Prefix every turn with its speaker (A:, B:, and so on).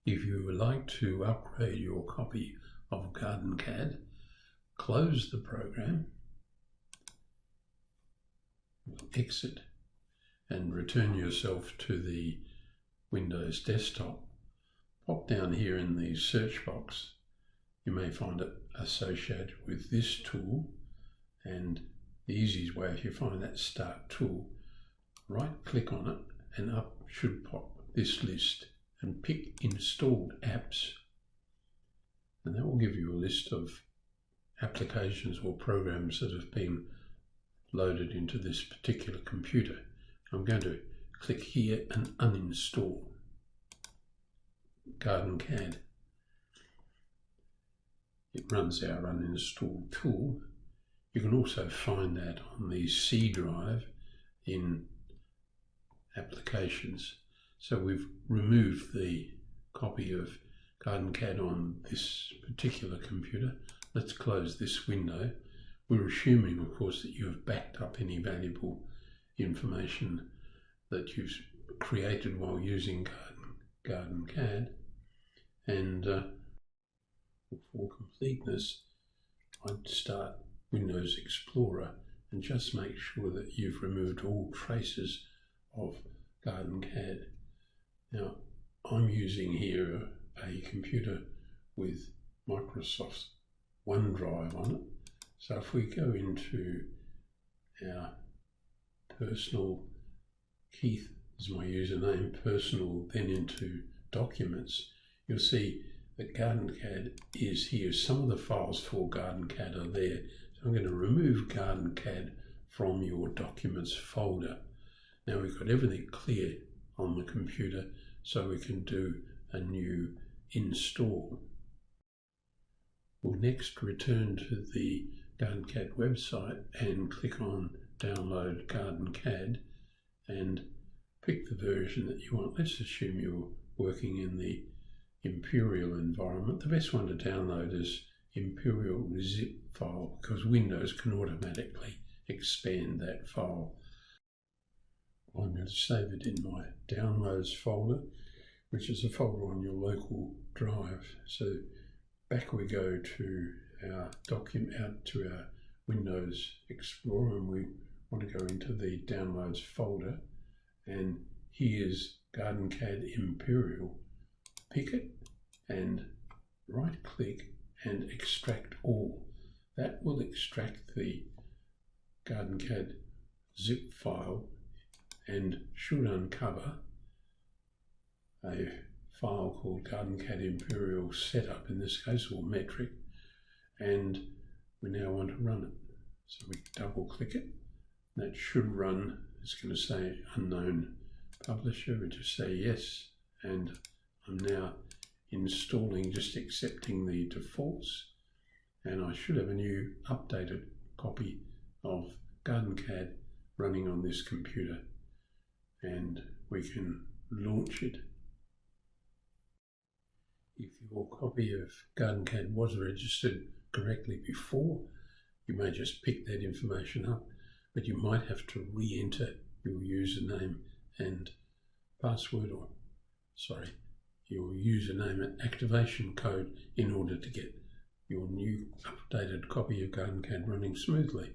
A: If you would like to upgrade your copy of GardenCAD, close the program, exit, and return yourself to the Windows desktop. Pop down here in the search box. You may find it associated with this tool, and the easiest way, if you find that Start tool, right click on it and up should pop this list and pick Installed Apps, and that will give you a list of applications or programs that have been loaded into this particular computer. I'm going to click here and uninstall GardenCAD. It runs our uninstall tool. You can also find that on the C drive in Applications. So we've removed the copy of GardenCAD on this particular computer. Let's close this window. We're assuming, of course, that you have backed up any valuable information that you've created while using GardenCAD. And for completeness, I'd start Windows Explorer and just make sure that you've removed all traces of GardenCAD. Now, I'm using here a computer with Microsoft OneDrive on it. So if we go into our personal, Keith is my username, personal, then into Documents, you'll see that GardenCAD is here. Some of the files for GardenCAD are there. So I'm going to remove GardenCAD from your Documents folder. Now we've got everything clear on the computer, so we can do a new install. We'll next return to the GardenCAD website and click on Download GardenCAD and pick the version that you want. Let's assume you're working in the Imperial environment. The best one to download is Imperial zip file, because Windows can automatically expand that file. I'm going to save it in my Downloads folder, which is a folder on your local drive. So back we go to our document, out to our Windows Explorer, and we want to go into the Downloads folder, and here's GardenCAD Imperial. Pick it and right click and extract all. That will extract the GardenCAD zip file and should uncover a file called GardenCAD Imperial Setup, in this case, or metric, and we now want to run it. So we double click it. That should run. It's going to say unknown publisher. We just say yes, and I'm now installing, just accepting the defaults, and I should have a new updated copy of GardenCAD running on this computer, and we can launch it. If your copy of GardenCAD was registered correctly before, you may just pick that information up, but you might have to re-enter your username and password, or your username and activation code in order to get your new updated copy of GardenCAD running smoothly.